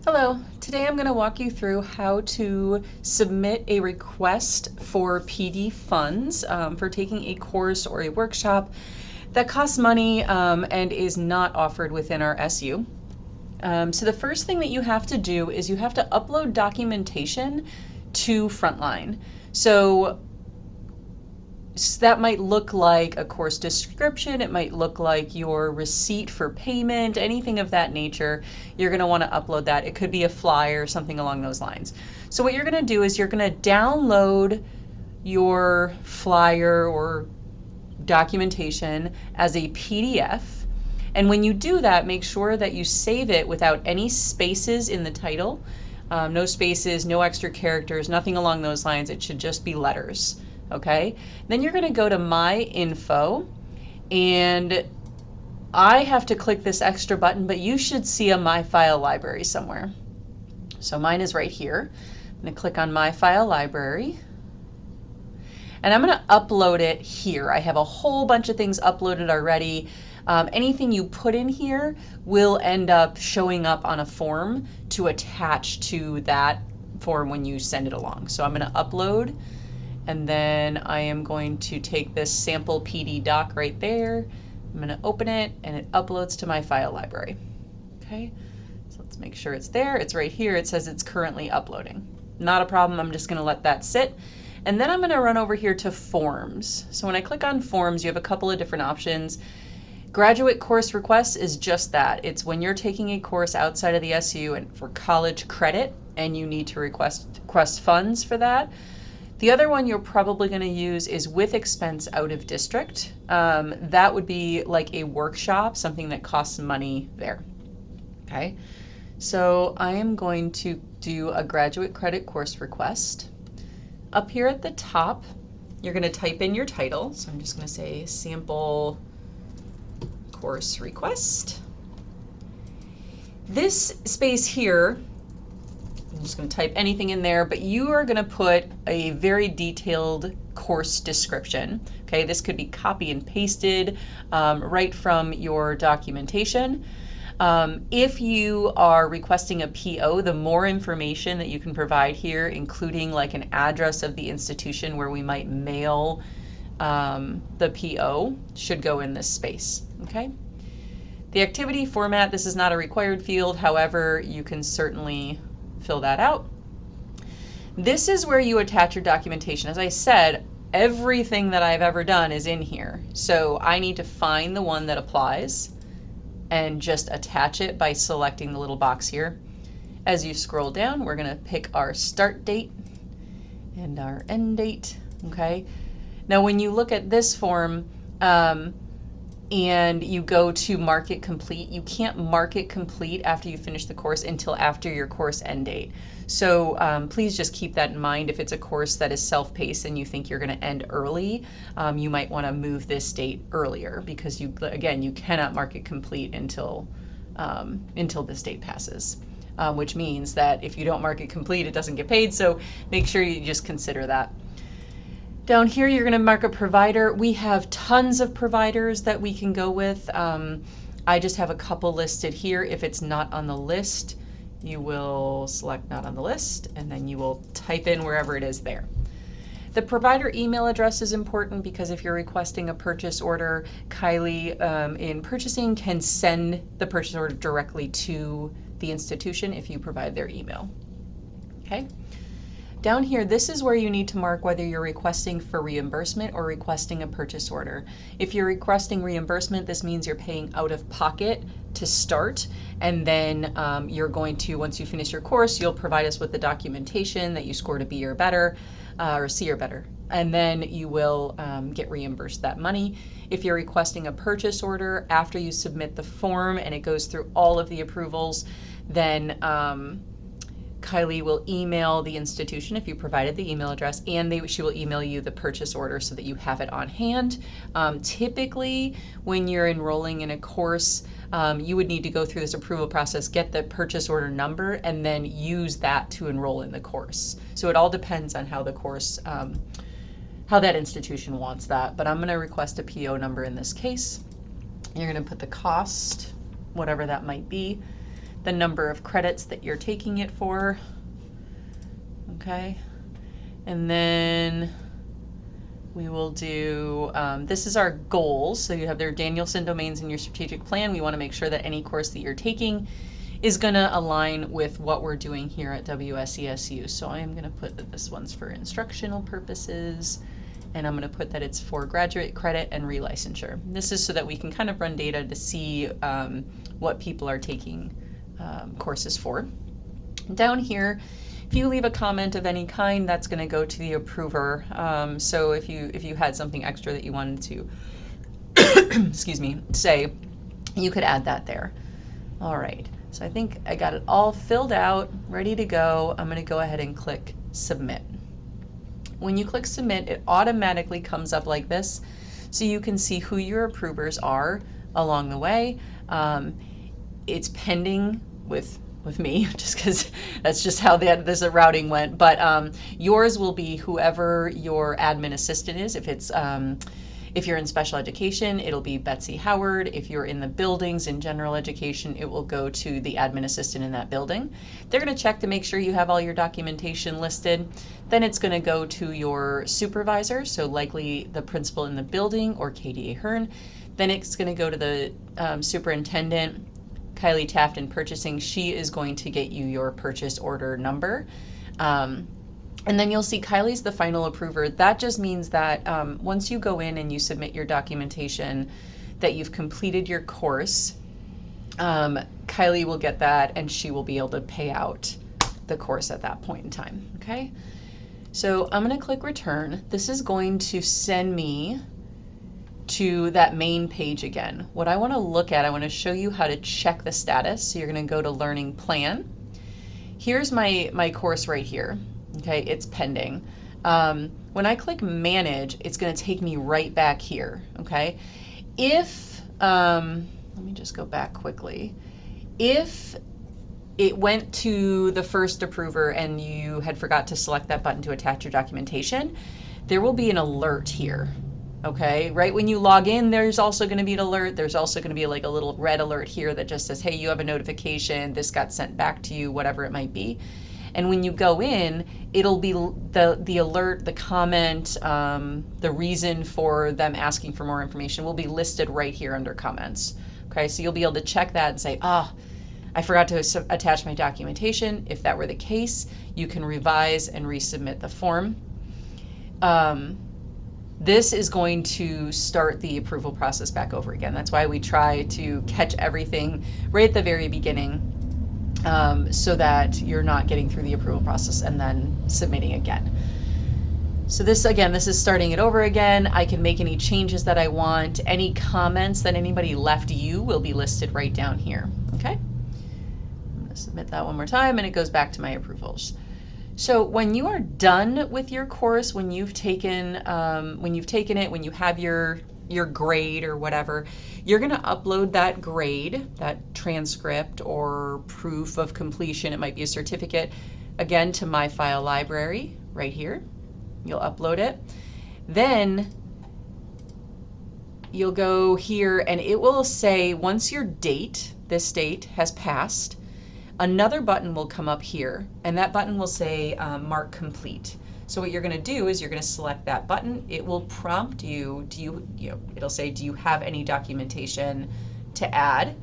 Hello, today I'm going to walk you through how to submit a request for PD funds for taking a course or a workshop that costs money and is not offered within our SU. So the first thing that you have to do is you have to upload documentation to FrontLine. So that might look like a course description, it might look like your receipt for payment, anything of that nature. You're going to want to upload that. It could be a flyer, something along those lines. So what you're going to do is you're going to download your flyer or documentation as a PDF. And when you do that, make sure that you save it without any spaces in the title. No spaces, no extra characters, nothing along those lines. It should just be letters. Okay, then you're going to go to My Info, and I have to click this extra button, but you should see a My File Library somewhere. So mine is right here. I'm going to click on My File Library, and I'm going to upload it here. I have a whole bunch of things uploaded already. Anything you put in here will end up showing up on a form to attach to that form when you send it along. So I'm going to upload. And then I am going to take this sample PD doc right there. I'm going to open it, and it uploads to my file library. Okay, so let's make sure it's there. It's right here. It says it's currently uploading. Not a problem. I'm just going to let that sit. And then I'm going to run over here to Forms. So when I click on Forms, you have a couple of different options. Graduate course requests is just that. It's when you're taking a course outside of the SU and for college credit, and you need to request funds for that. The other one you're probably going to use is with expense out of district. That would be like a workshop, something that costs money there. Okay, so I am going to do a graduate credit course request. Up here at the top, you're going to type in your title. So I'm just going to say sample course request. This space here, I'm just going to type anything in there, but you are going to put a very detailed course description. Okay, this could be copy and pasted right from your documentation. If you are requesting a PO, the more information that you can provide here, including like an address of the institution where we might mail the PO, should go in this space. Okay. The activity format, this is not a required field, however, you can certainly fill that out. This is where you attach your documentation. As I said, everything that I've ever done is in here. So I need to find the one that applies and just attach it by selecting the little box here. As you scroll down, we're going to pick our start date and our end date. Okay. Now when you look at this form, and you go to mark it complete, you can't mark it complete after you finish the course until after your course end date. So please just keep that in mind. If it's a course that is self-paced and you think you're going to end early, you might want to move this date earlier, because you cannot mark it complete until this date passes, which means that if you don't mark it complete, it doesn't get paid. So make sure you just consider that. Down here, you're going to mark a provider. We have tons of providers that we can go with. I just have a couple listed here. If it's not on the list, you will select not on the list, and then you will type in wherever it is there. The provider email address is important, because if you're requesting a purchase order, Kylie in purchasing can send the purchase order directly to the institution if you provide their email. Okay. Down here, this is where you need to mark whether you're requesting for reimbursement or requesting a purchase order. If you're requesting reimbursement, this means you're paying out of pocket to start, and then you're going to, once you finish your course, you'll provide us with the documentation that you scored a B or better, or C or better, and then you will get reimbursed that money. If you're requesting a purchase order, after you submit the form and it goes through all of the approvals, then Kylie will email the institution if you provided the email address, and she will email you the purchase order so that you have it on hand. Typically, when you're enrolling in a course, you would need to go through this approval process, get the purchase order number, and then use that to enroll in the course. So it all depends on how the course, how that institution wants that. But I'm going to request a PO number in this case. You're going to put the cost, whatever that might be. the number of credits that you're taking it for. Okay, and then we will do, this is our goals. So you have their Danielson domains in your strategic plan. We want to make sure that any course that you're taking is going to align with what we're doing here at WSESU. So I am going to put that this one's for instructional purposes, and I'm going to put that it's for graduate credit and relicensure. This is so that we can kind of run data to see what people are taking courses for. Down here, if you leave a comment of any kind, that's going to go to the approver. So if you had something extra that you wanted to, excuse me, say, you could add that there. All right. So I think I got it all filled out, ready to go. I'm going to go ahead and click submit. When you click submit, it automatically comes up like this, so you can see who your approvers are along the way. It's pending with me, just because that's just how this routing went. But yours will be whoever your admin assistant is. If you're in special education, it'll be Betsy Howard. If you're in the buildings in general education, it will go to the admin assistant in that building. They're going to check to make sure you have all your documentation listed. Then it's going to go to your supervisor, so likely the principal in the building or KDA Hearn. Then it's going to go to the superintendent, Kylie Taft, in purchasing. She is going to get you your purchase order number. And then you'll see Kylie's the final approver. That just means that once you go in and you submit your documentation that you've completed your course, Kylie will get that and she will be able to pay out the course at that point in time. Okay, so I'm going to click return. This is going to send me to that main page again. What I want to look at, I want to show you how to check the status. So you're going to go to Learning Plan. Here's my course right here. Okay, it's pending. When I click Manage, it's going to take me right back here. Okay, if let me just go back quickly. If it went to the first approver and you had forgot to select that button to attach your documentation, there will be an alert here. Okay, right when you log in, there's also going to be an alert. There's also going to be like a little red alert here that just says, hey, you have a notification, this got sent back to you, whatever it might be. And when you go in, it'll be the alert, the comment, the reason for them asking for more information will be listed right here under comments. Okay, so you'll be able to check that and say, I forgot to attach my documentation. If that were the case, you can revise and resubmit the form. This is going to start the approval process back over again. That's why we try to catch everything right at the very beginning, so that you're not getting through the approval process and then submitting again. So this is starting it over again. I can make any changes that I want. Any comments that anybody left you will be listed right down here. Okay, I'm going to submit that one more time and it goes back to my approvals. So when you are done with your course, when you've taken it, when you have your grade or whatever, you're going to upload that grade, that transcript or proof of completion. It might be a certificate, again, to my file library right here. You'll upload it. Then you'll go here and it will say, once your date, this date has passed, another button will come up here and that button will say mark complete. So what you're going to do is you're going to select that button. It will prompt you, it'll say, do you have any documentation to add?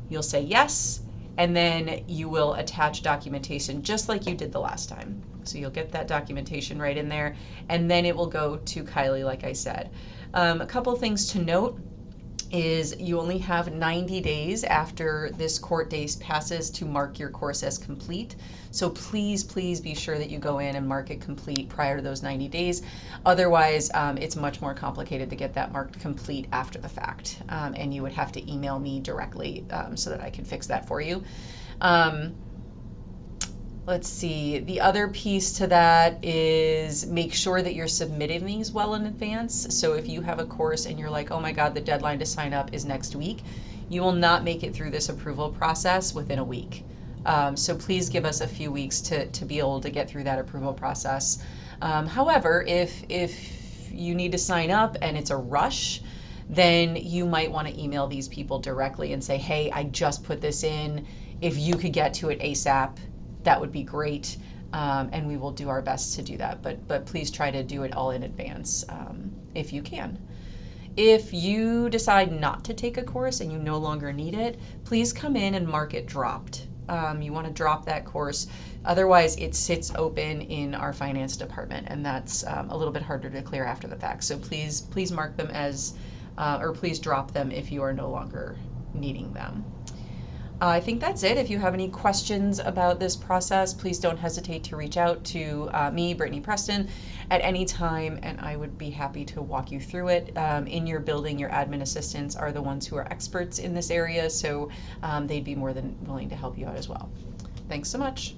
You'll say yes, and then you will attach documentation just like you did the last time. So you'll get that documentation right in there, and then it will go to Kylie, like I said. A couple things to note is you only have 90 days after this court date passes to mark your course as complete. So please, please be sure that you go in and mark it complete prior to those 90 days. Otherwise, it's much more complicated to get that marked complete after the fact. And you would have to email me directly so that I can fix that for you. Let's see, the other piece to that is make sure that you're submitting these well in advance. So if you have a course and you're like, oh my God, the deadline to sign up is next week, you will not make it through this approval process within a week. So please give us a few weeks to be able to get through that approval process. However, if you need to sign up and it's a rush, then you might want to email these people directly and say, hey, I just put this in. if you could get to it ASAP, that would be great. And we will do our best to do that. But please try to do it all in advance if you can. If you decide not to take a course and you no longer need it, please come in and mark it dropped. You want to drop that course. Otherwise, it sits open in our finance department, and that's a little bit harder to clear after the fact. So please mark them as, or please drop them if you are no longer needing them. I think that's it. If you have any questions about this process, please don't hesitate to reach out to me, Brittany Preston, at any time, and I would be happy to walk you through it. In your building, your admin assistants are the ones who are experts in this area, so they'd be more than willing to help you out as well. Thanks so much.